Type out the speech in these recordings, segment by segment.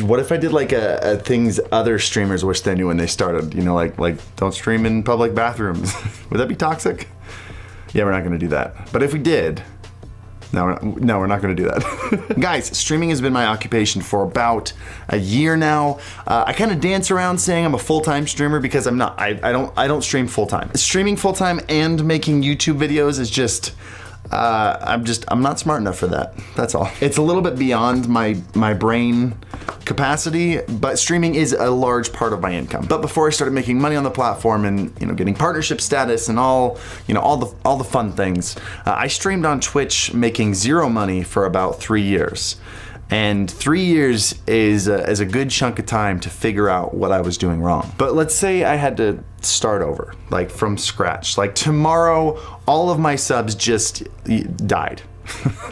What if I did like a things other streamers wish they knew when they started? You know, like don't stream in public bathrooms. Would that be toxic? Yeah, we're not gonna do that. But if we did, no, we're not gonna do that. Guys, streaming has been my occupation for about a year now. I kind of dance around saying I'm a full-time streamer because I'm not. I don't stream full-time. Streaming full-time and making YouTube videos is just, I'm not smart enough for that. That's all. It's a little bit beyond my brain capacity, but streaming is a large part of my income. But before I started making money on the platform and getting partnership status and all the fun things, I streamed on Twitch making zero money for about 3 years. And 3 years is a good chunk of time to figure out what I was doing wrong. But let's say I had to start over, like from scratch. Like tomorrow, all of my subs just died.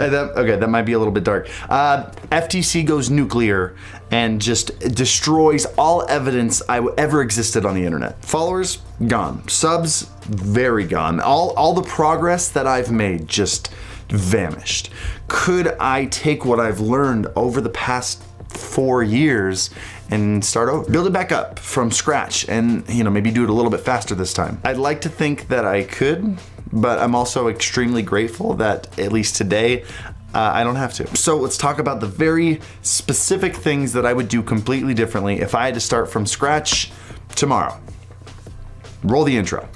Okay, that might be a little bit dark. FTC goes nuclear and just destroys all evidence I ever existed on the internet. Followers, gone. Subs, very gone. All the progress that I've made just vanished. Could I take what I've learned over the past 4 years and start over? Build it back up from scratch and maybe do it a little bit faster this time. I'd like to think that I could, but I'm also extremely grateful that at least today, I don't have to. So let's talk about the very specific things that I would do completely differently if I had to start from scratch tomorrow. Roll the intro.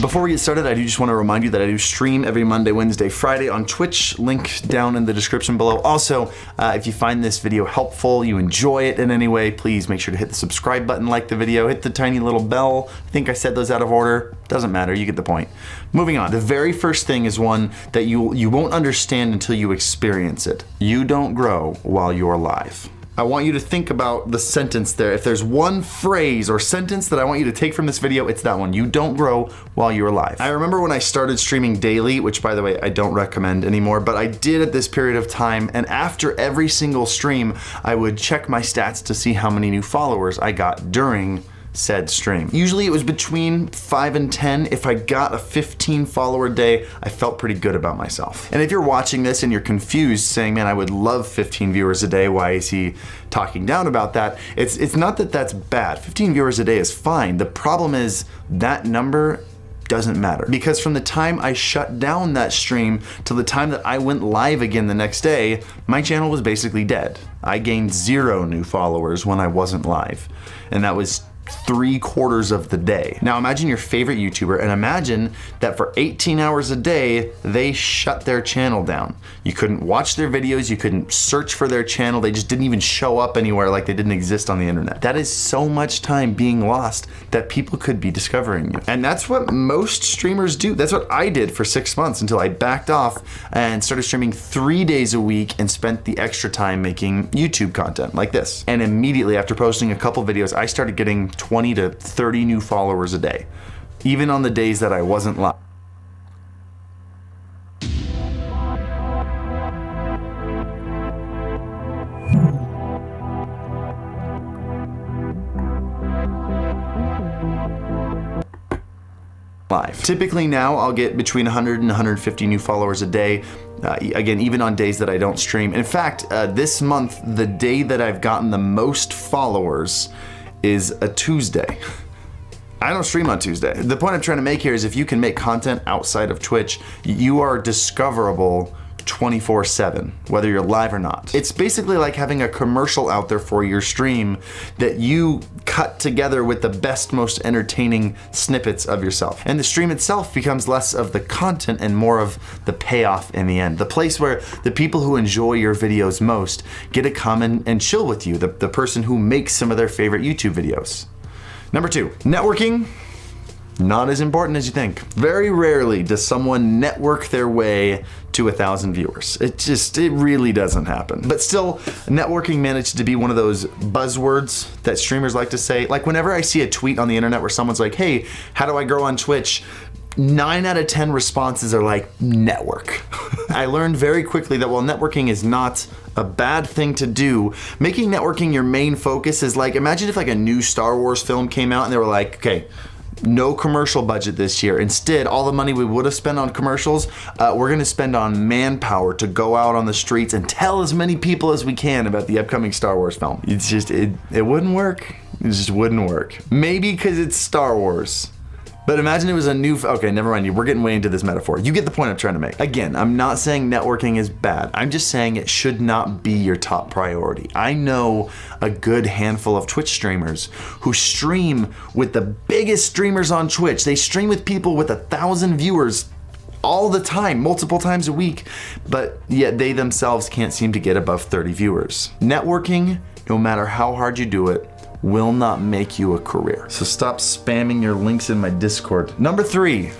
Before we get started, I do just want to remind you that I do stream every Monday, Wednesday, Friday on Twitch, link down in the description below. Also, if you find this video helpful, you enjoy it in any way, please make sure to hit the subscribe button, like the video, hit the tiny little bell. I think I said those out of order. Doesn't matter, you get the point. Moving on, the very first thing is one that you won't understand until you experience it. You don't grow while you're alive. I want you to think about the sentence there. If there's one phrase or sentence that I want you to take from this video, it's that one. You don't grow while you're alive. I remember when I started streaming daily, which by the way, I don't recommend anymore, but I did at this period of time, and after every single stream, I would check my stats to see how many new followers I got during said stream. Usually it was between 5 and 10. If I got a 15 follower day, I felt pretty good about myself. And if you're watching this and you're confused saying, man, I would love 15 viewers a day, why is he talking down about that? It's not that that's bad. 15 viewers a day is fine. The problem is that number doesn't matter, because from the time I shut down that stream to the time that I went live again the next day, my channel was basically dead. I gained 0 new followers when I wasn't live, and that was 3/4 of the day. Now imagine your favorite YouTuber and imagine that for 18 hours a day, they shut their channel down. You couldn't watch their videos, you couldn't search for their channel, they just didn't even show up anywhere, like they didn't exist on the internet. That is so much time being lost that people could be discovering you. And that's what most streamers do. That's what I did for 6 months until I backed off and started streaming 3 days a week and spent the extra time making YouTube content like this. And immediately after posting a couple videos, I started getting 20 to 30 new followers a day, even on the days that I wasn't live. Typically now I'll get between 100 and 150 new followers a day. Again, even on days that I don't stream. In fact, this month, the day that I've gotten the most followers is a Tuesday. I don't stream on Tuesday. The point I'm trying to make here is if you can make content outside of Twitch, you are discoverable 24/7, whether you're live or not. It's basically like having a commercial out there for your stream that you cut together with the best, most entertaining snippets of yourself. And the stream itself becomes less of the content and more of the payoff in the end. The place where the people who enjoy your videos most get to come and chill with you, the person who makes some of their favorite YouTube videos. Number 2, networking. Not as important as you think. Very rarely does someone network their way to 1,000 viewers. It really doesn't happen. But still, networking managed to be one of those buzzwords that streamers like to say. Like whenever I see a tweet on the internet where someone's like, hey, how do I grow on Twitch? 9 out of 10 responses are like, network. I learned very quickly that while networking is not a bad thing to do, making networking your main focus is like, imagine if like a new Star Wars film came out and they were like, okay, no commercial budget this year. Instead, all the money we would have spent on commercials, we're gonna spend on manpower to go out on the streets and tell as many people as we can about the upcoming Star Wars film. It's just, it wouldn't work. It just wouldn't work. Maybe because it's Star Wars. But imagine it was a new, okay, never mind, we're getting way into this metaphor. You get the point I'm trying to make. Again, I'm not saying networking is bad. I'm just saying it should not be your top priority. I know a good handful of Twitch streamers who stream with the biggest streamers on Twitch. They stream with people with 1,000 viewers all the time, multiple times a week, but yet they themselves can't seem to get above 30 viewers. Networking, no matter how hard you do it, will not make you a career. So stop spamming your links in my Discord. Number 3.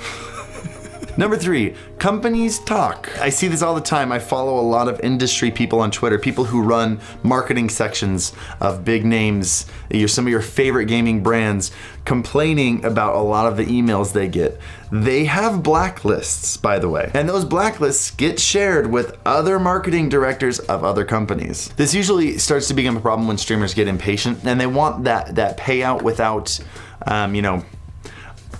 Number 3, companies talk. I see this all the time. I follow a lot of industry people on Twitter, people who run marketing sections of big names, some of your favorite gaming brands, complaining about a lot of the emails they get. They have blacklists, by the way, and those blacklists get shared with other marketing directors of other companies. This usually starts to become a problem when streamers get impatient and they want that payout without,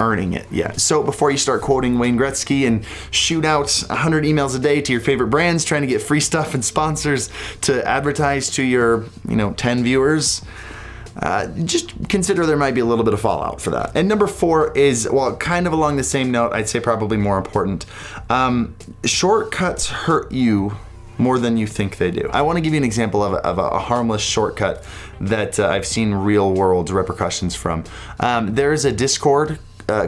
earning it. Yeah. So before you start quoting Wayne Gretzky and shoot out 100 emails a day to your favorite brands trying to get free stuff and sponsors to advertise to your, 10 viewers, just consider there might be a little bit of fallout for that. And number 4 is, well, kind of along the same note, I'd say probably more important. Shortcuts hurt you more than you think they do. I want to give you an example of a harmless shortcut that I've seen real world repercussions from. There's a Discord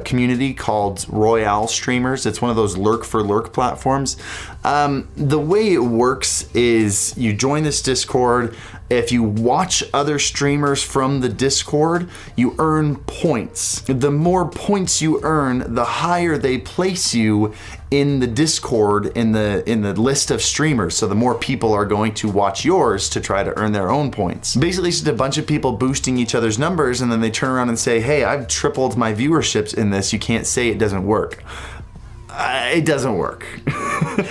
community called Royale Streamers. It's one of those lurk for lurk platforms. The way it works is you join this Discord. If you watch other streamers from the Discord, you earn points. The more points you earn, the higher they place you in the Discord in the list of streamers. So the more people are going to watch yours to try to earn their own points. Basically, it's just a bunch of people boosting each other's numbers, and then they turn around and say, hey, I've tripled my viewerships in this. You can't say it doesn't work. It doesn't work.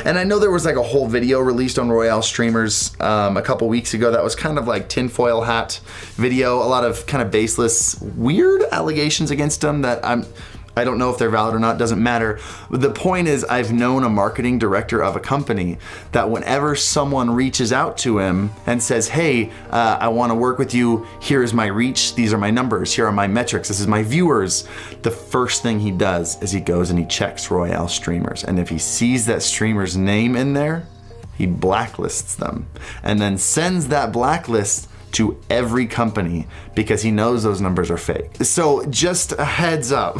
And I know there was like a whole video released on Royale Streamers a couple weeks ago that was kind of like tinfoil hat video, a lot of kind of baseless, weird allegations against them that I don't know if they're valid or not, doesn't matter. The point is, I've known a marketing director of a company that whenever someone reaches out to him and says, hey, I want to work with you, here is my reach, these are my numbers, here are my metrics, this is my viewers, the first thing he does is he goes and he checks Royale Streamers. And if he sees that streamer's name in there, he blacklists them and then sends that blacklist to every company because he knows those numbers are fake. So just a heads up,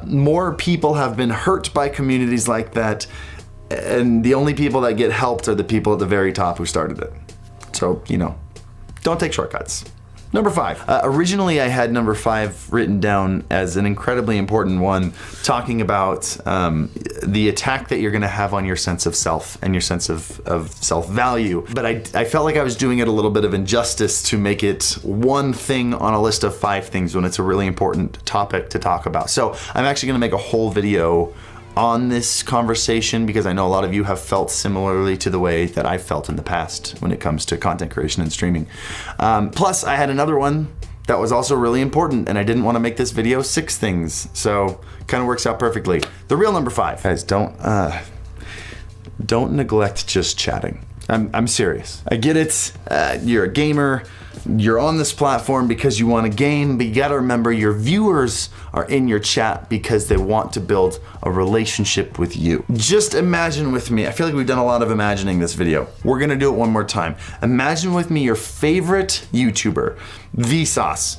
more people have been hurt by communities like that, and the only people that get helped are the people at the very top who started it. So, you know, don't take shortcuts. Number 5. Originally I had number 5 written down as an incredibly important one, talking about the attack that you're gonna have on your sense of self and your sense of self-value. But I felt like I was doing it a little bit of injustice to make it one thing on a list of 5 things when it's a really important topic to talk about. So I'm actually gonna make a whole video on this conversation because I know a lot of you have felt similarly to the way that I've felt in the past when it comes to content creation and streaming. Plus, I had another one that was also really important, and I didn't want to make this video 6 things, so kind of works out perfectly. The real number 5. Guys, don't neglect just chatting. I'm serious. I get it, you're a gamer, you're on this platform because you want to game, but you gotta remember your viewers are in your chat because they want to build a relationship with you. Just imagine with me, I feel like we've done a lot of imagining this video. We're gonna do it one more time. Imagine with me your favorite YouTuber, Vsauce,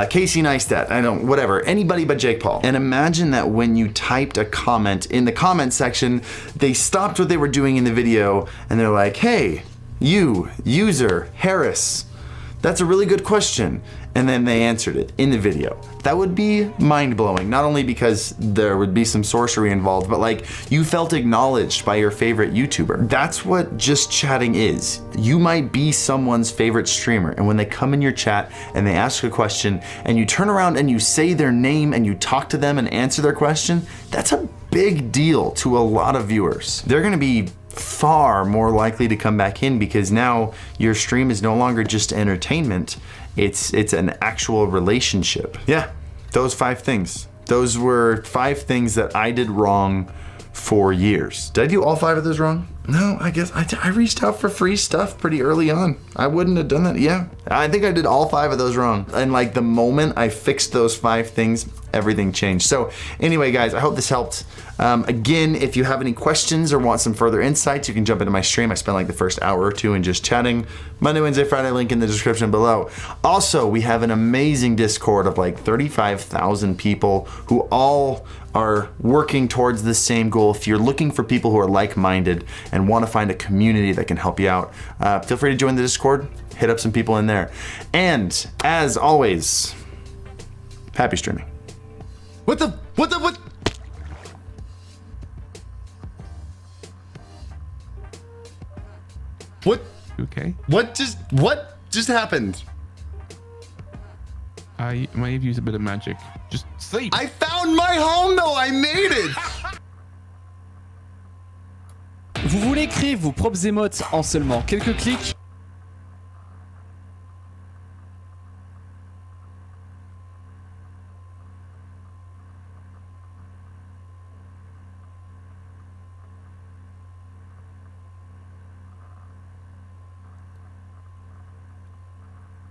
Casey Neistat, I don't, whatever, anybody but Jake Paul. And imagine that when you typed a comment in the comment section, they stopped what they were doing in the video and they're like, hey, you, user, Harris, that's a really good question. And then they answered it in the video. That would be mind-blowing, not only because there would be some sorcery involved, but like you felt acknowledged by your favorite YouTuber. That's what just chatting is. You might be someone's favorite streamer, and when they come in your chat and they ask a question and you turn around and you say their name and you talk to them and answer their question, that's a big deal to a lot of viewers. They're gonna be far more likely to come back in because now your stream is no longer just entertainment, it's an actual relationship. Yeah, those 5 things. Those were 5 things that I did wrong for years. Did I do all 5 of those wrong? No, I guess I reached out for free stuff pretty early on. I wouldn't have done that, yeah. I think I did all 5 of those wrong. And like the moment I fixed those 5 things, everything changed. So anyway, guys, I hope this helped. Again, if you have any questions or want some further insights, you can jump into my stream. I spent like the first hour or 2 in just chatting. Monday, Wednesday, Friday, link in the description below. Also, we have an amazing Discord of like 35,000 people who all are working towards the same goal. If you're looking for people who are like-minded and want to find a community that can help you out, feel free to join the Discord, hit up some people in there. And as always, happy streaming. What? What? Okay. What just happened? I might have used a bit of magic. Just sleep. I found my home though, I made it! Vous voulez créer vos propres émotes en seulement quelques clics?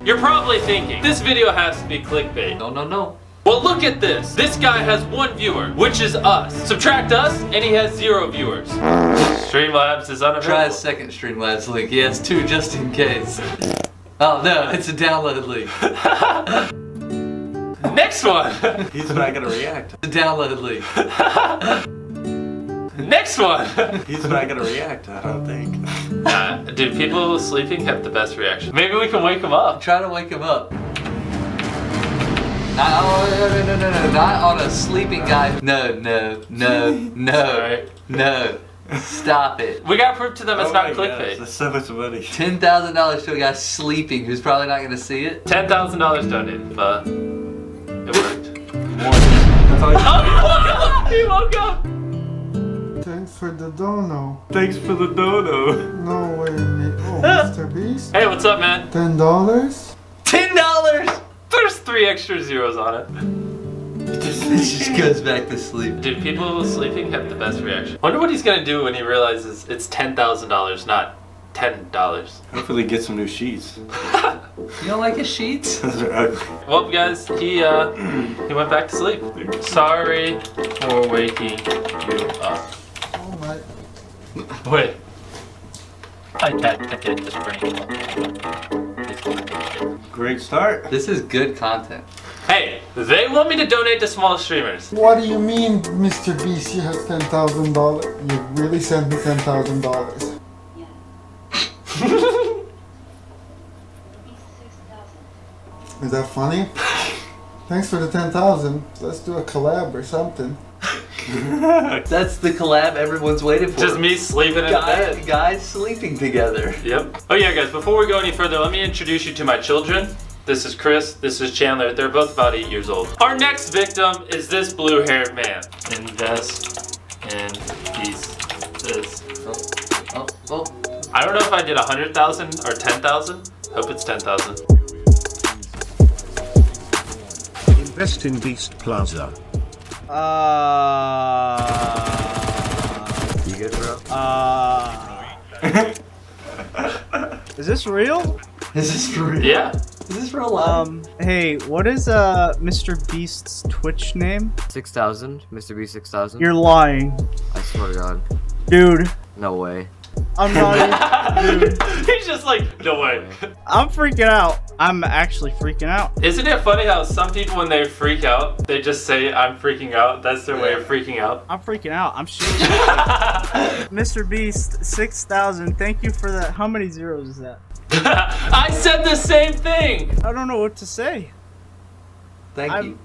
You're probably thinking, this video has to be clickbait. No. Well, look at this. This guy has 1 viewer, which is us. Subtract us, and he has 0 viewers. Streamlabs is unavailable. Try a second Streamlabs link. He has 2 just in case. Oh no, it's a download link. Next one. He's not gonna react. It's a download link. Next one. He's not gonna react, I don't think. Dude, people sleeping have the best reaction. Maybe we can wake them up. Try to wake him up. No, not on a sleeping guy. No. Sorry. No. Stop it. We gotta prove to them it's Oh not my clickbait. gosh, that's so much money. $10,000 to a guy sleeping who's probably not gonna see it. $10,000 donated, but it worked. That's all you Oh, he woke up! Thanks for the dono. Thanks for the dono. No way, mate. Oh, Mr. Beast. Hey, what's up, man? $10? $10! There's 3 extra zeros on it. It just goes back to sleep. Dude, people sleeping have the best reaction. Wonder what he's gonna do when he realizes it's $10,000, not $10. Hopefully get some new sheets. You don't like his sheets? Those are ugly. Well, guys, he went back to sleep. Sorry for waking you up. Oh my. Wait. I can't just bring it up. Great start. This is good content. Hey, they want me to donate to small streamers. What do you mean, Mr. Beast? You have $10,000. You really sent me $10,000. Is that funny? Thanks for the 10,000. Let's do a collab or something. That's the collab everyone's waiting for. Just me sleeping in bed. Guys sleeping together. Yep. Oh yeah, guys, before we go any further, let me introduce you to my children. This is Chris, this is Chandler. They're both about 8 years old. Our next victim is this blue-haired man. Invest in these. Oh. I don't know if I did 100,000 or 10,000. Hope it's 10,000. Invest in Beast Plaza. You good, bro? Is this real? Is this for real? Yeah. Is this real life? Hey, what is Mr. Beast's Twitch name? 6,000, Mr. B 6,000. You're lying. I swear to God. Dude, No way. I'm not even, dude. He's just like, no way. I'm freaking out. I'm actually freaking out. Isn't it funny how some people, when they freak out, they just say, I'm freaking out. That's their way of freaking out. I'm freaking out. I'm shaking. Mr. Beast, 6,000. Thank you for that. How many zeros is that? I said the same thing. I don't know what to say. Thank you.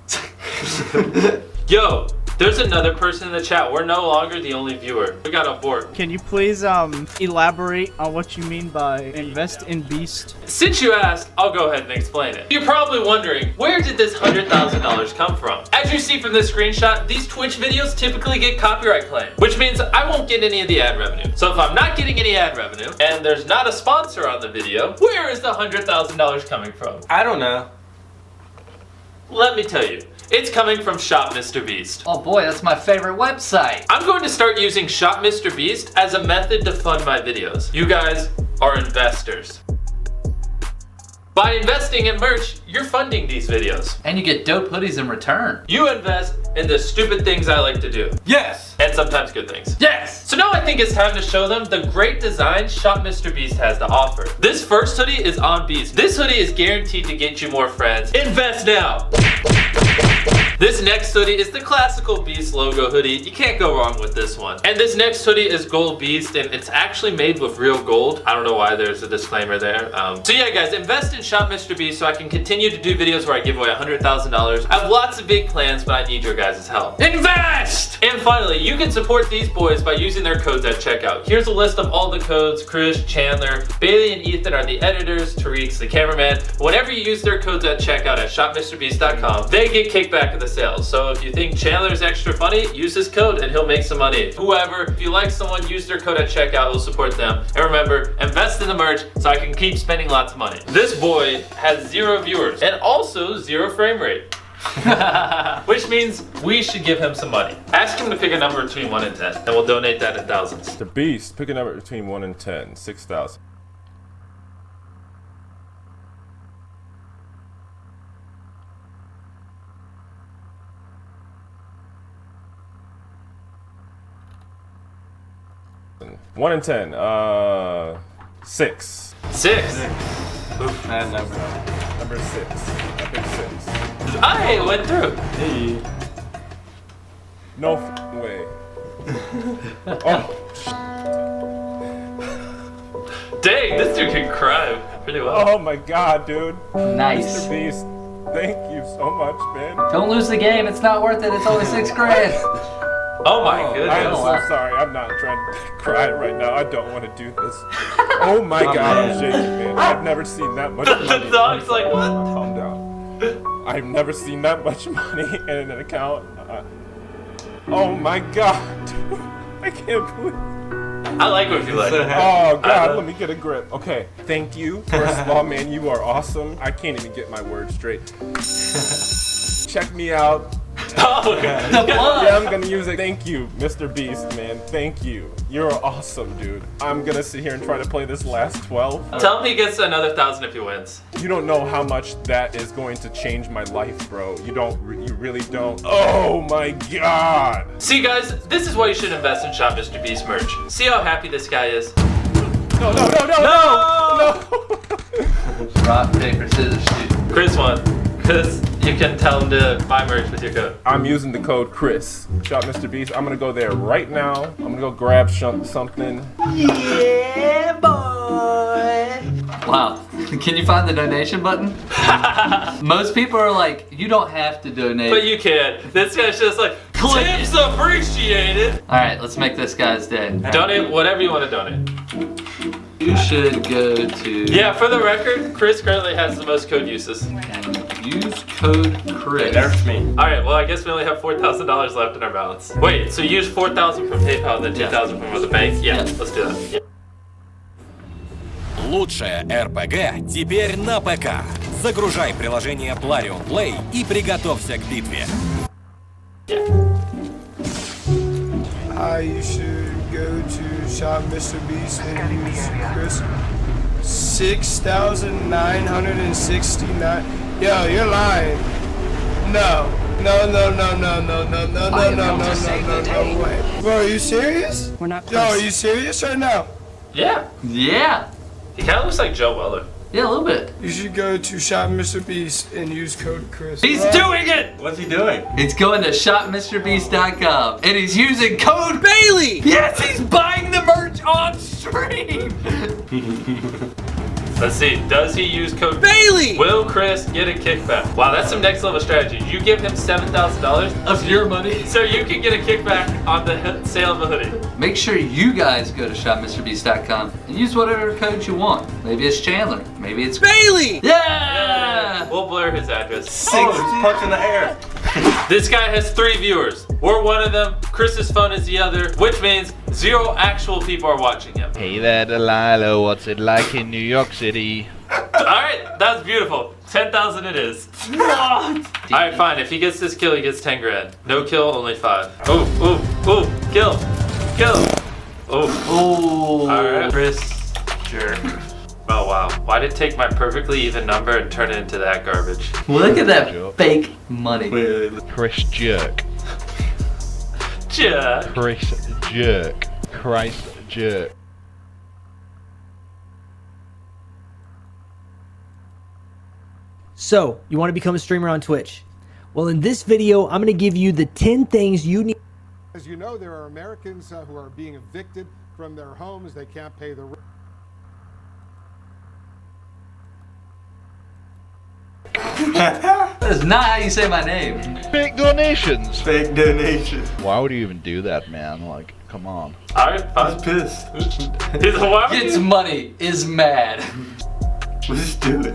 Yo, there's another person in the chat. We're no longer the only viewer. We got on board. Can you please elaborate on what you mean by invest in Beast? Since you asked, I'll go ahead and explain it. You're probably wondering, where did this $100,000 come from? As you see from this screenshot, these Twitch videos typically get copyright claim, which means I won't get any of the ad revenue. So if I'm not getting any ad revenue, and there's not a sponsor on the video, where is the $100,000 coming from? I don't know. Let me tell you. It's coming from Shop Mr. Beast. Oh boy, that's my favorite website. I'm going to start using Shop Mr. Beast as a method to fund my videos. You guys are investors. By investing in merch, you're funding these videos. And you get dope hoodies in return. You invest in the stupid things I like to do. Yes. And sometimes good things. Yes! So now I think it's time to show them the great design Shop Mr. Beast has to offer. This first hoodie is on Beast. This hoodie is guaranteed to get you more friends. Invest now! This next hoodie is the classical Beast logo hoodie. You can't go wrong with this one. And this next hoodie is Gold Beast, and it's actually made with real gold. I don't know why there's a disclaimer there. So yeah, guys, invest in Shop Mr. Beast so I can continue to do videos where I give away $100,000. I have lots of big plans, but I need your guys' help. Invest! And finally, you can support these boys by using their codes at checkout. Here's a list of all the codes. Chris, Chandler, Bailey, and Ethan are the editors. Tariq's the cameraman. Whenever you use their codes at checkout at shopmrbeast.com, they get kickback of the sales. So if you think Chandler's extra funny, use his code and he'll make some money. Whoever, if you like someone, use their code at checkout, we'll support them. And remember, invest in the merch so I can keep spending lots of money. This boy has 0 viewers and also 0 frame rate. Which means we should give him some money. Ask him to pick a number between 1 and 10 and we'll donate that in thousands. The Beast, pick a number between 1 and 10, 6,000. One and 10, 6. 6. Oof, bad number. Number 6. I picked 6. I went through. Hey. No way. Oh. Dang, this dude can cry pretty well. Oh my God, dude. Nice. Mr. Beast, thank you so much, man. Don't lose the game, it's not worth it, it's only $6 grand. Oh my I am goodness. so sorry. I'm not trying to cry right now. I don't want to do this. Oh my God, I'm shaking, man. I've never seen that much money. The dog's like, what? Calm down. I've never seen that much money in an account. Oh my God, dude. I can't believe. I like what you like. Oh God, let me get a grip. Okay, thank you. First of all, man, you are awesome. I can't even get my words straight. Check me out. Oh, okay. Yeah, I'm gonna use it. Thank you, Mr. Beast, man. Thank you. You're awesome, dude. I'm gonna sit here and try to play this last 12. Tell him he gets another 1,000 if he wins. You don't know how much that is going to change my life, bro. You really don't. Oh my God. See, guys, this is why you should invest in Shop Mr. Beast merch. See how happy this guy is? No. Rock, paper, scissors, shoot. Chris won, because you can tell him to buy merch with your code. I'm using the code Chris. Shop Mr. Beast. I'm gonna go there right now. I'm gonna go grab something. Yeah, boy. Wow. Can you find the donation button? Most people are like, you don't have to donate. But you can. This guy's just like, tips appreciated. All right, let's make this guy's day. Donate whatever you want to donate. You should go to... Yeah, for the record, Chris currently has the most code uses. And use code Chris. Nerfed me. Alright, well I guess we only have $4,000 left in our balance. Wait, so use 4,000 from PayPal and then 2,000 from the bank? Yeah, let's do that. Yeah. Лучшее РПГ теперь на ПК. Загружай приложение Plarium Play и приготовься к битве. You should go to Shop Mr. Beast and use Chris. 6,969. Yo, you're lying. No way. Bro, are you serious? We're not Yo, are you serious right now? Yeah. Yeah. He kind of looks like Joe Weller. Yeah, a little bit. You should go to Shop Mr. Beast and use code Chris. He's doing it! What's he doing? He's going to shopmrbeast.com and he's using code Bailey! Yes, he's buying the merch on stream! Let's see, does he use code Bailey? Will Chris get a kickback? Wow, that's some next level strategy. You give him $7,000 Of your money. so you can get a kickback on the sale of a hoodie. Make sure you guys go to shopmrbeast.com and use whatever code you want. Maybe it's Chandler. Maybe it's Bailey! Yeah! We'll blur his address. Oh, he's punching the air. This guy has 3 viewers. We're one of them. Chris's phone is the other, which means 0 actual people are watching him. Hey there, Delilah. What's it like in New York City? Alright, that's beautiful. 10,000 it is. What? Alright, fine. If he gets this kill, he gets 10 grand. No kill, only 5. Ooh, kill. Ooh. Alright, Chris. Jerk. Oh wow. Why did it take my perfectly even number and turn it into that garbage? Look at that fake money. Chris Jerk. Jerk. Chris Jerk. Christ Jerk. So, you want to become a streamer on Twitch? Well, in this video, I'm going to give you the 10 things you need. As you know, there are Americans who are being evicted from their homes. They can't pay the rent. That's not how you say my name. Fake donations. Fake donations. Why would you even do that, man? Like, come on. Alright, I was pissed. Gets money, is mad. Let's just do it.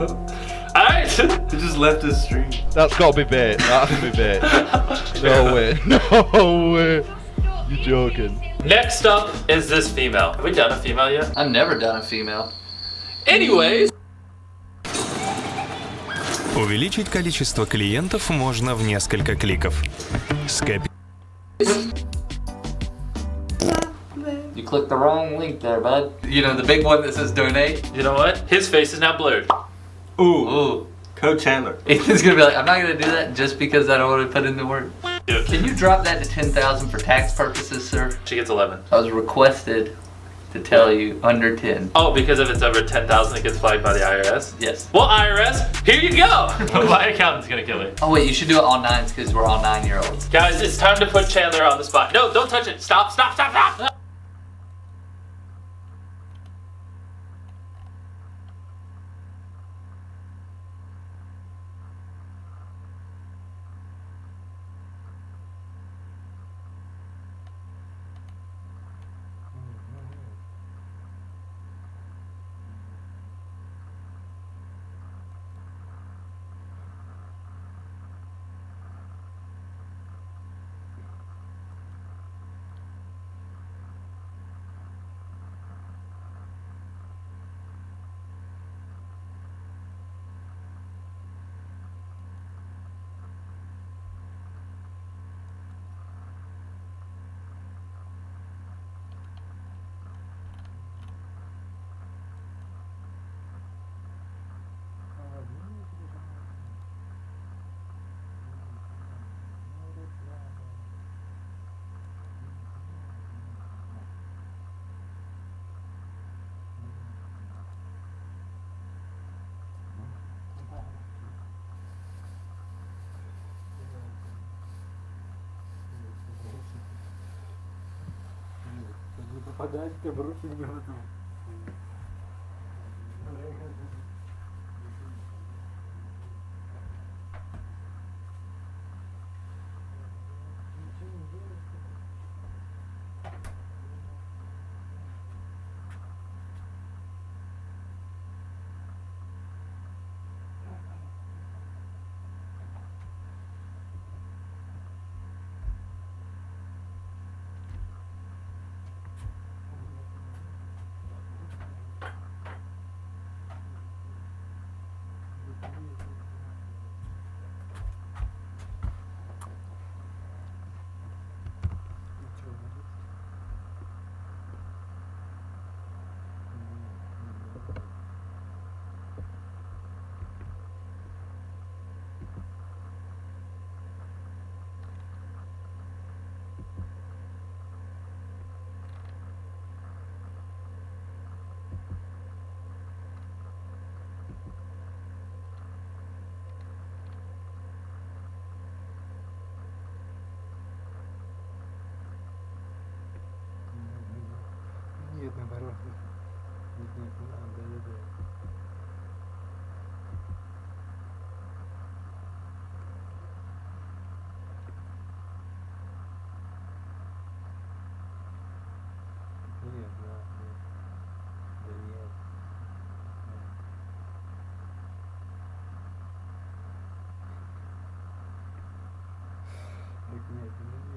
Alright. He just left his stream. That's gotta be bait. That's gotta be bait. No way. No way. You're joking. Next up is this female. Have we done a female yet? I've never done a female. Anyways. Увеличить количество клиентов можно в несколько кликов. You clicked the wrong link there, bud. You know, the big one that says donate? You know what? His face is now blurred. Ooh. Code Chandler. Ethan's gonna be like, I'm not gonna do that just because I don't want to put in the work. Dude. Can you drop that to 10,000 for tax purposes, sir? She gets 11. I was requested to tell you under 10. Oh, because if it's over 10,000, it gets flagged by the IRS? Yes. Well, IRS, here you go. My accountant's gonna kill me. Oh wait, you should do it all 9s because we're all 9-year-olds. Guys, it's time to put Chandler on the spot. No, don't touch it. Stop. Нет, наоборот. Нет, да. Нет, да, нет. Да нет. Так нет, нет.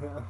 Да.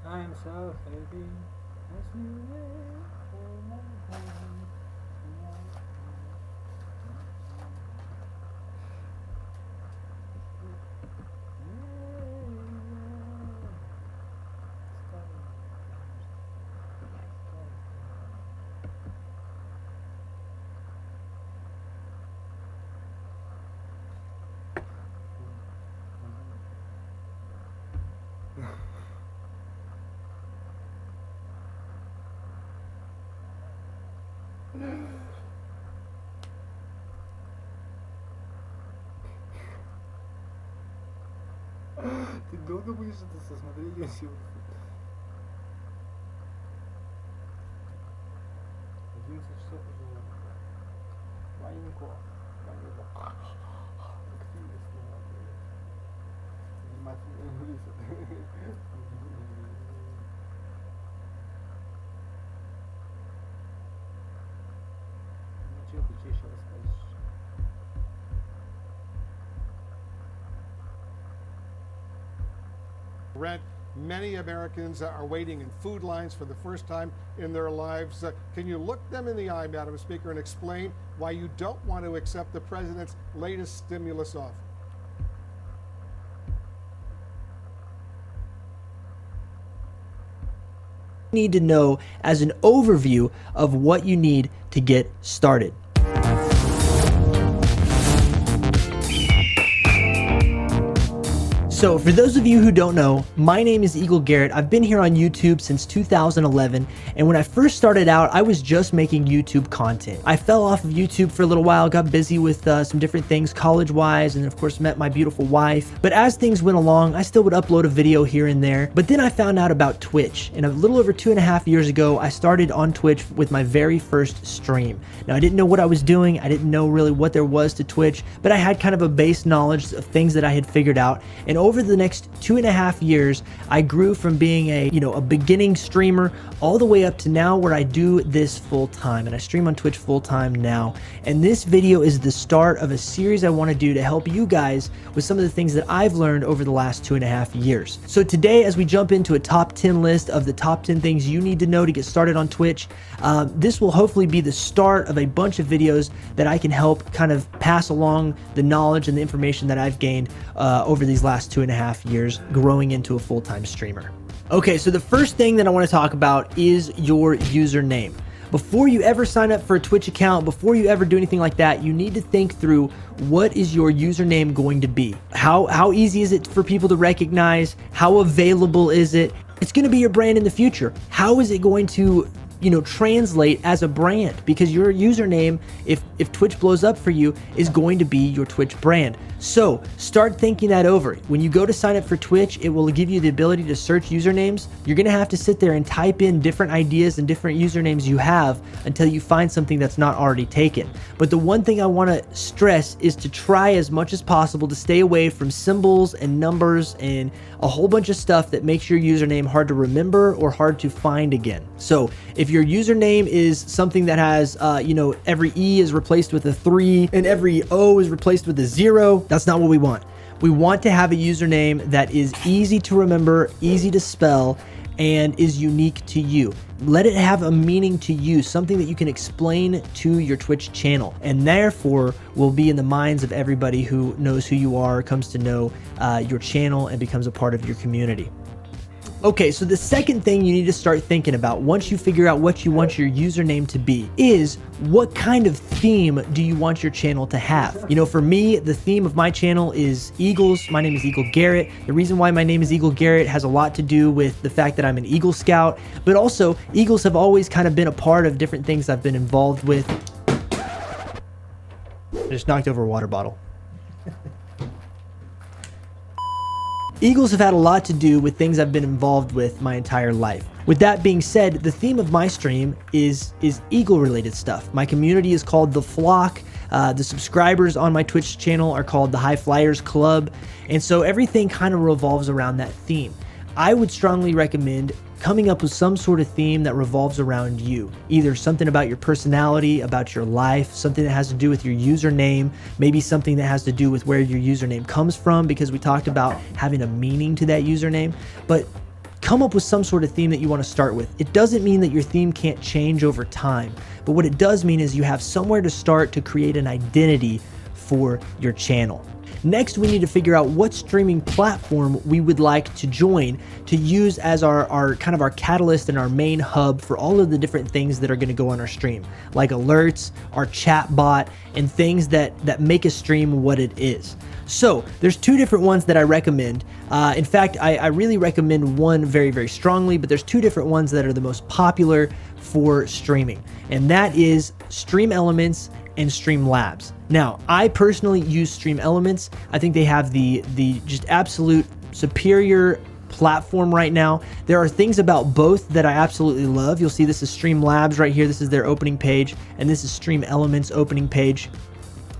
I'm so happy. Ты долго будешь это смотреть, я сегодня? 11 часов уже. Маленько. Активность надо. Внимательно глядите. Ну что ты еще расскажешь? Rent. Many Americans are waiting in food lines for the first time in their lives. Can you look them in the eye, Madam Speaker, and explain why you don't want to accept the president's latest stimulus offer? Need to know as an overview of what you need to get started. So for those of you who don't know, my name is Eagle Garrett. I've been here on YouTube since 2011, and when I first started out, I was just making YouTube content. I fell off of YouTube for a little while, got busy with some different things college-wise, and of course met my beautiful wife. But as things went along, I still would upload a video here and there. But then I found out about Twitch, and a little over 2.5 years ago, I started on Twitch with my very first stream. Now I didn't know what I was doing, I didn't know really what there was to Twitch, but I had kind of a base knowledge of things that I had figured out, and over the next 2.5 years, I grew from being a beginning streamer all the way up to now where I do this full time, and I stream on Twitch full time now. And this video is the start of a series I want to do to help you guys with some of the things that I've learned over the last 2.5 years. So today, as we jump into a top 10 list of the top 10 things you need to know to get started on Twitch, this will hopefully be the start of a bunch of videos that I can help kind of pass along the knowledge and the information that I've gained over these last 2.5 years growing into a full-time streamer. Okay, so the first thing that I want to talk about is your username. Before you ever sign up for a Twitch account, before you ever do anything like that, you need to think through what is your username going to be? How easy is it for people to recognize? How available is it? It's going to be your brand in the future. How is it going to translate as a brand? Because your username, if Twitch blows up for you, is going to be your Twitch brand. So start thinking that over. When you go to sign up for Twitch, it will give you the ability to search usernames. You're gonna have to sit there and type in different ideas and different usernames you have until you find something that's not already taken. But the one thing I wanna stress is to try as much as possible to stay away from symbols and numbers and a whole bunch of stuff that makes your username hard to remember or hard to find again. So if your username is something that has, every E is replaced with a 3 and every O is replaced with a 0, that's not what we want. We want to have a username that is easy to remember, easy to spell, and is unique to you. Let it have a meaning to you, something that you can explain to your Twitch channel, and therefore will be in the minds of everybody who knows who you are, comes to know your channel, and becomes a part of your community. Okay, so the second thing you need to start thinking about once you figure out what you want your username to be is what kind of theme do you want your channel to have? For me, the theme of my channel is Eagles. My name is Eagle Garrett. The reason why my name is Eagle Garrett has a lot to do with the fact that I'm an Eagle Scout, but also Eagles have always kind of been a part of different things I've been involved with. I just knocked over a water bottle. Eagles have had a lot to do with things I've been involved with my entire life. With that being said, the theme of my stream is Eagle related stuff. My community is called The Flock. The subscribers on my Twitch channel are called the High Flyers Club. And so everything kind of revolves around that theme. I would strongly recommend coming up with some sort of theme that revolves around you. Either something about your personality, about your life, something that has to do with your username, maybe something that has to do with where your username comes from, because we talked about having a meaning to that username. But come up with some sort of theme that you want to start with. It doesn't mean that your theme can't change over time, but what it does mean is you have somewhere to start to create an identity for your channel. Next, we need to figure out what streaming platform we would like to join to use as our kind of our catalyst and our main hub for all of the different things that are going to go on our stream, like alerts, our chat bot, and things that make a stream what it is. So there's two different ones that I recommend. In fact, I really recommend one very, very strongly, but there's two different ones that are the most popular for streaming, and that is Stream Elements and Streamlabs. Now, I personally use Stream Elements. I think they have the just absolute superior platform right now. There are things about both that I absolutely love. You'll see this is Streamlabs right here. This is their opening page, and this is Stream Elements opening page.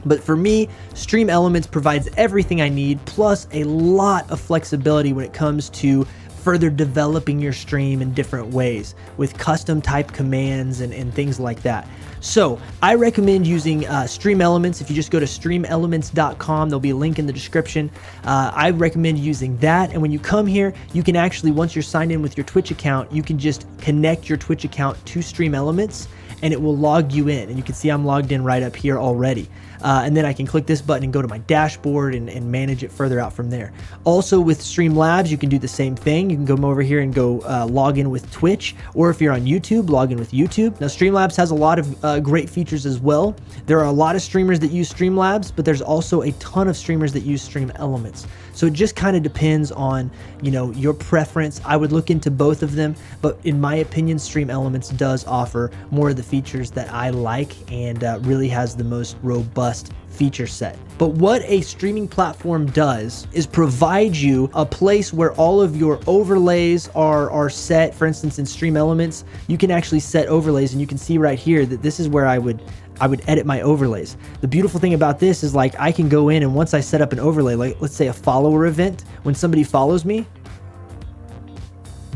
But for me, Stream Elements provides everything I need, plus a lot of flexibility when it comes to further developing your stream in different ways with custom type commands and things like that. So I recommend using Stream Elements. If you just go to streamelements.com, there'll be a link in the description. I recommend using that. And when you come here, you can actually, once you're signed in with your Twitch account, you can just connect your Twitch account to Stream Elements and it will log you in. And you can see I'm logged in right up here already. And then I can click this button and go to my dashboard and manage it further out from there. Also with Streamlabs, you can do the same thing. You can come over here and go log in with Twitch, or if you're on YouTube, log in with YouTube. Now Streamlabs has a lot of great features as well. There are a lot of streamers that use Streamlabs, but there's also a ton of streamers that use Stream Elements. So it just kind of depends on, you know, your preference. I would look into both of them, but in my opinion, Stream Elements does offer more of the features that I like and really has the most robust feature set. But what a streaming platform does is provide you a place where all of your overlays are set. For instance, in Stream Elements, you can actually set overlays, and you can see right here that this is where I would edit my overlays. The beautiful thing about this is, like, I can go in and once I set up an overlay, like let's say a follower event, when somebody follows me,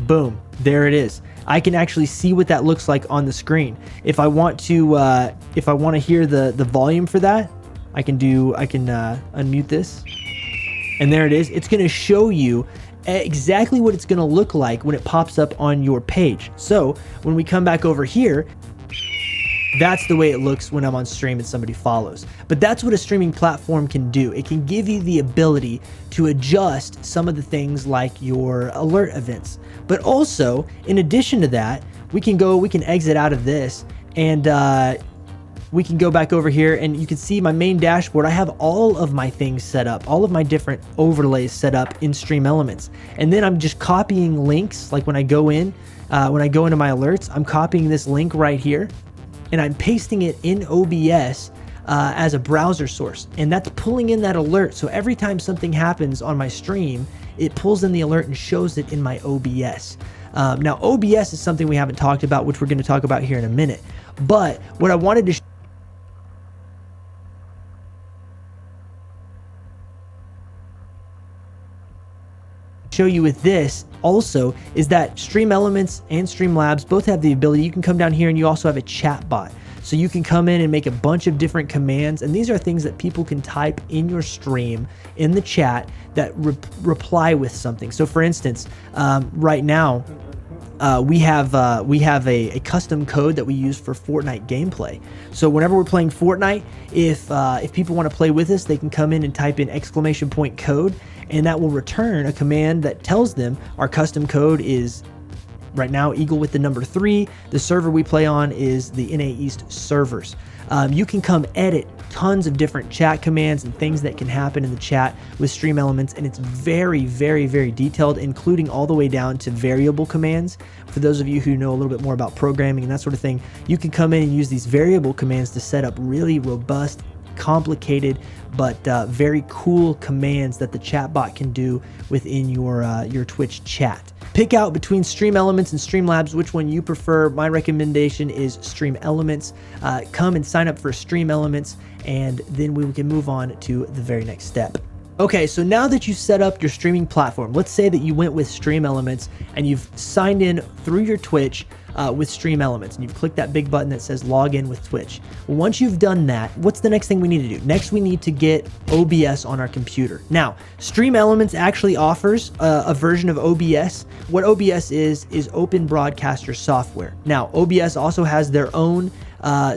boom, there it is. I can actually see what that looks like on the screen. If I want to hear the volume for that, I can unmute this, and there it is. It's going to show you exactly what it's going to look like when it pops up on your page. So when we come back over here, that's the way it looks when I'm on stream and somebody follows. But that's what a streaming platform can do. It can give you the ability to adjust some of the things like your alert events. But also, in addition to that, we can exit out of this, and we can go back over here, and you can see my main dashboard. I have all of my things set up, all of my different overlays set up in Stream Elements. And then I'm just copying links. Like when I go into my alerts, I'm copying this link right here, and I'm pasting it in OBS as a browser source, and that's pulling in that alert. So every time something happens on my stream, it pulls in the alert and shows it in my OBS. Now OBS is something we haven't talked about, which we're going to talk about here in a minute. But what I wanted to show you with this also is that Stream Elements and Streamlabs both have the ability. You can come down here and you also have a chat bot. So you can come in and make a bunch of different commands, and these are things that people can type in your stream in the chat that reply with something. So for instance, right now we have a custom code that we use for Fortnite gameplay. So whenever we're playing Fortnite, if people want to play with us, they can come in and type in !code, and that will return a command that tells them our custom code is right now Eagle with the number 3. The server we play on is the NA East servers. You can come edit tons of different chat commands and things that can happen in the chat with Stream Elements, and it's very, very, very detailed, including all the way down to variable commands. For those of you who know a little bit more about programming and that sort of thing, you can come in and use these variable commands to set up really robust complicated but very cool commands that the chatbot can do within your Twitch chat. Pick out between Stream Elements and Streamlabs which one you prefer. My recommendation is Stream Elements. Come and sign up for Stream Elements, and then we can move on to the very next step. Okay, so now that you've set up your streaming platform, let's say that you went with Stream Elements and you've signed in through your Twitch with Stream Elements, and you've clicked that big button that says log in with Twitch. Well, once you've done that, what's the next thing we need to do? Next, we need to get OBS on our computer. Now, Stream Elements actually offers a version of OBS. What OBS is Open Broadcaster software. Now, OBS also has their own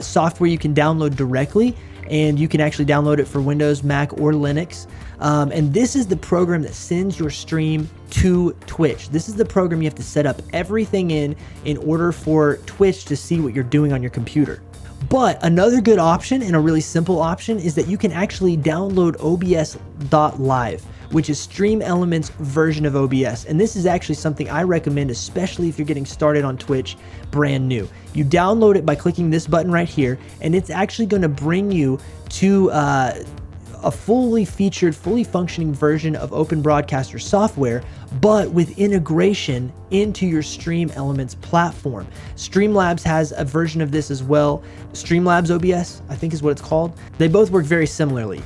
software you can download directly, and you can actually download it for Windows, Mac, or Linux. And this is the program that sends your stream to Twitch. This is the program you have to set up everything in order for Twitch to see what you're doing on your computer. But another good option, and a really simple option, is that you can actually download OBS.live, which is Stream Elements version of OBS. And this is actually something I recommend, especially if you're getting started on Twitch brand new. You download it by clicking this button right here, and it's actually going to bring you to a fully featured, fully functioning version of Open Broadcaster software, but with integration into your Stream Elements platform. Streamlabs has a version of this as well. Streamlabs OBS, I think is what it's called. They both work very similarly.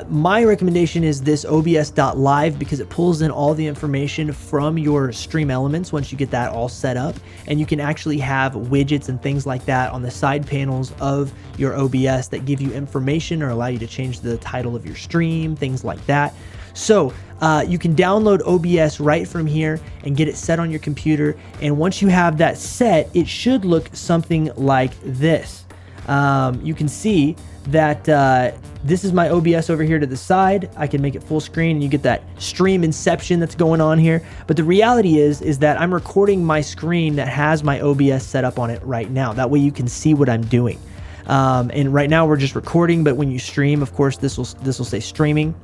My recommendation is this OBS.live because it pulls in all the information from your Stream Elements once you get that all set up, and you can actually have widgets and things like that on the side panels of your OBS that give you information or allow you to change the title of your stream, things like that. So you can download OBS right from here and get it set on your computer, and once you have that set, it should look something like this. You can see that this is my OBS over here to the side. I can make it full screen and you get that stream inception that's going on here. But the reality is that I'm recording my screen that has my OBS set up on it right now. That way you can see what I'm doing. And right now we're just recording, but when you stream, of course, this will say streaming.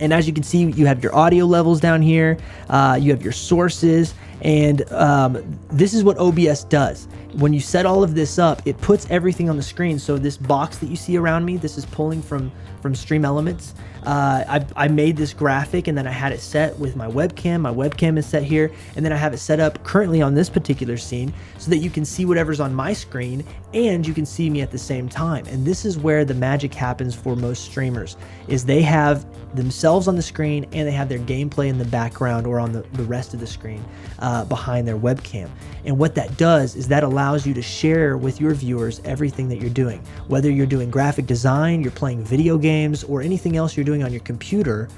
And as you can see, you have your audio levels down here, you have your sources, and this is what OBS does. When you set all of this up, it puts everything on the screen. So this box that you see around me, this is pulling from Stream Elements. I made this graphic and then I had it set with my webcam. My webcam is set here, and then I have it set up currently on this particular scene so that you can see whatever's on my screen and you can see me at the same time. And this is where the magic happens for most streamers, is they have themselves on the screen and they have their gameplay in the background or on the rest of the screen behind their webcam. And what that does is that allows you to share with your viewers everything that you're doing. Whether you're doing graphic design, you're playing video games, or anything else you're doing on your computer,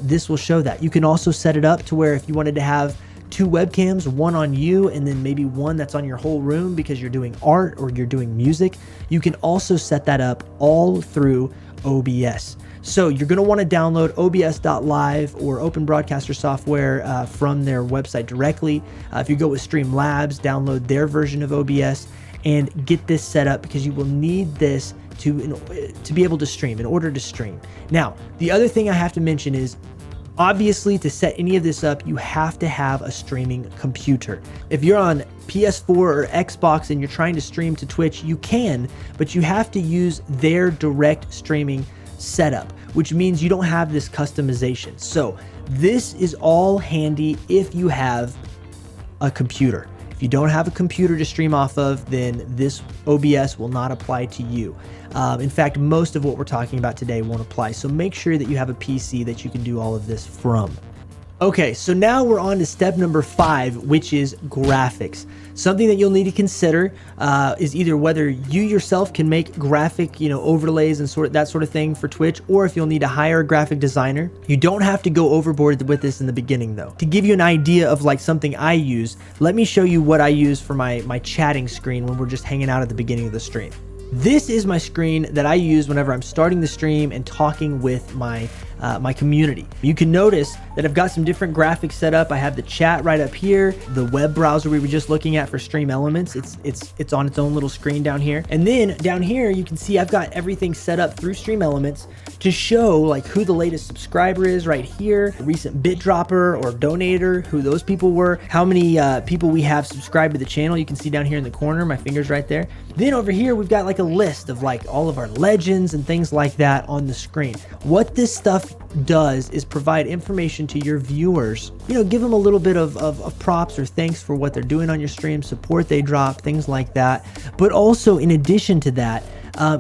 this will show that. You can also set it up to where if you wanted to have two webcams, one on you and then maybe one that's on your whole room because you're doing art or you're doing music, you can also set that up all through OBS. So you're going to want to download OBS.live or Open Broadcaster software from their website directly. If you go with Streamlabs, download their version of OBS and get this set up because you will need this to be able to stream, in order to stream. Now, the other thing I have to mention is, obviously, to set any of this up, you have to have a streaming computer. If you're on PS4 or Xbox and you're trying to stream to Twitch, you can, but you have to use their direct streaming setup, which means you don't have this customization. So this is all handy if you have a computer. If you don't have a computer to stream off of, then this OBS will not apply to you. In fact, most of what we're talking about today won't apply. So make sure that you have a PC that you can do all of this from. Okay, so now we're on to step number 5, which is graphics. Something that you'll need to consider is either whether you yourself can make graphic, overlays and that sort of thing for Twitch, or if you'll need to hire a graphic designer. You don't have to go overboard with this in the beginning though. To give you an idea of like something I use, let me show you what I use for my chatting screen when we're just hanging out at the beginning of the stream. This is my screen that I use whenever I'm starting the stream and talking with my my community. You can notice that I've got some different graphics set up. I have the chat right up here, the web browser we were just looking at for Stream Elements. It's on its own little screen down here. And then down here, you can see I've got everything set up through Stream Elements to show like who the latest subscriber is right here, recent bit dropper or donator, who those people were, how many people we have subscribed to the channel. You can see down here in the corner, my finger's right there. Then over here, we've got like a list of like all of our legends and things like that on the screen. What this stuff does is provide information to your viewers, you know, give them a little bit of props or thanks for what they're doing on your stream, support they drop, things like that. But also in addition to that,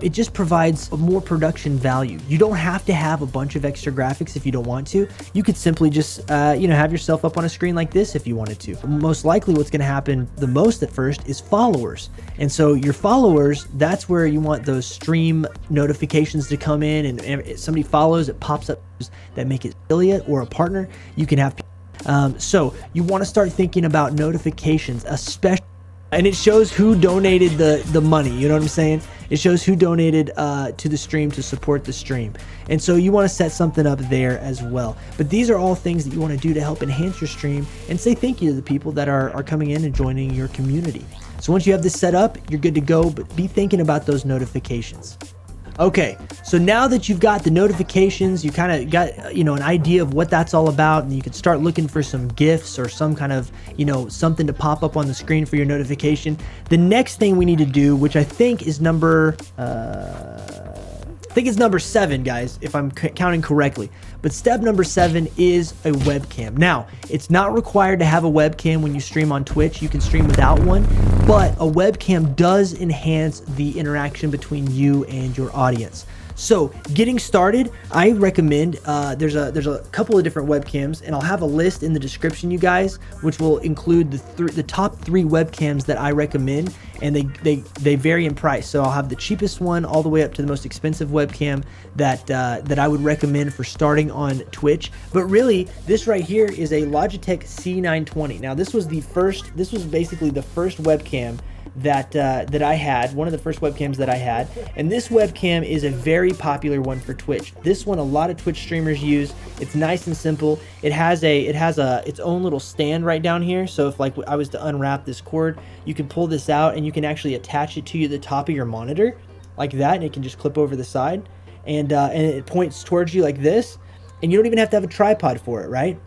it just provides more production value. You don't have to have a bunch of extra graphics if you don't want to. You could simply just, you know, have yourself up on a screen like this if you wanted to. Most likely what's going to happen the most at first is followers. And so your followers, that's where you want those stream notifications to come in, and if somebody follows, it pops up that make it affiliate or a partner. You can have, so you want to start thinking about notifications, especially, and it shows who donated the money, you know what I'm saying? It shows who donated to the stream to support the stream. And so you want to set something up there as well. But these are all things that you want to do to help enhance your stream and say thank you to the people that are coming in and joining your community. So once you have this set up, you're good to go, but be thinking about those notifications. Okay, so now that you've got the notifications, you kind of got, you know, an idea of what that's all about, and you can start looking for some GIFs or some kind of, you know, something to pop up on the screen for your notification. The next thing we need to do, which I think is number 7, guys, if I'm counting correctly. But step number 7 is a webcam. Now, it's not required to have a webcam when you stream on Twitch. You can stream without one, but a webcam does enhance the interaction between you and your audience. So getting started, I recommend, there's a couple of different webcams, and I'll have a list in the description, you guys, which will include the top 3 webcams that I recommend, and they vary in price. So I'll have the cheapest one all the way up to the most expensive webcam that I would recommend for starting on Twitch. But really, this right here is a Logitech C920. Now this was basically the first webcam that I had, one of the first webcams that I had, and this webcam is a very popular one for Twitch. This one a lot of Twitch streamers use. It's nice and simple. It has its own little stand right down here, so if like I was to unwrap this cord, you can pull this out and you can actually attach it to the top of your monitor like that, and it can just clip over the side, and it points towards you like this, and you don't even have to have a tripod for it, right?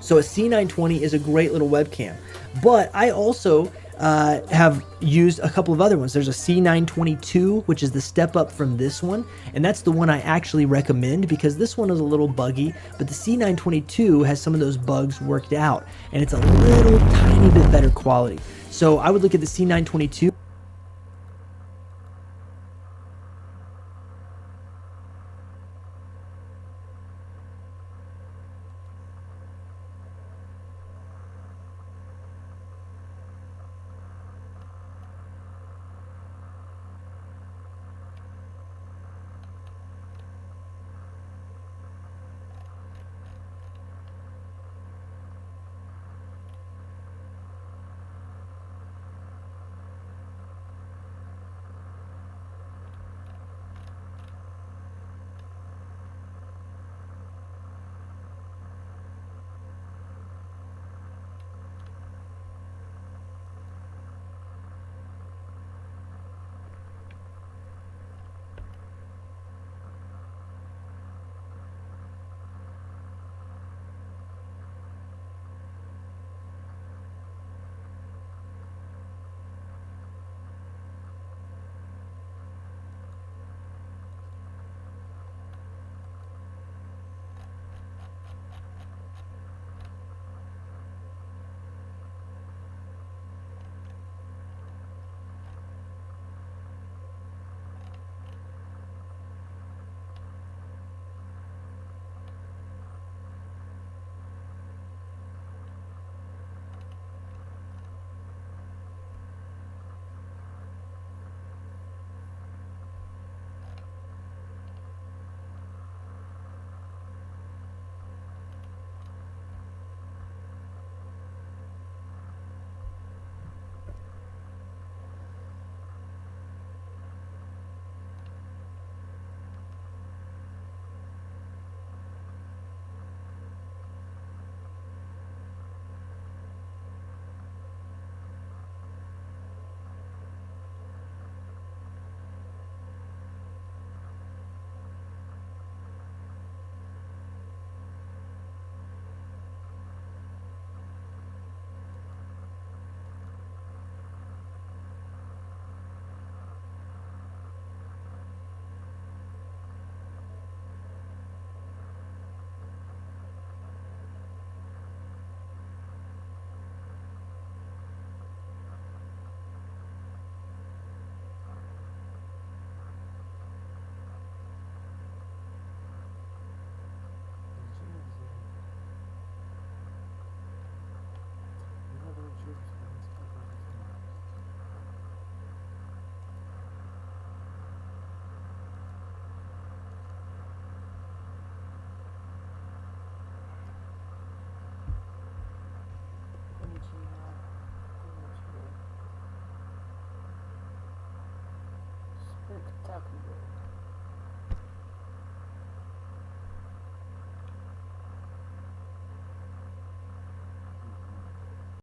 So a C920 is a great little webcam. But I also have used a couple of other ones. There's a C922, which is the step up from this one, and that's the one I actually recommend because this one is a little buggy, but the C922 has some of those bugs worked out, and it's a little tiny bit better quality. So I would look at the C922. talking about?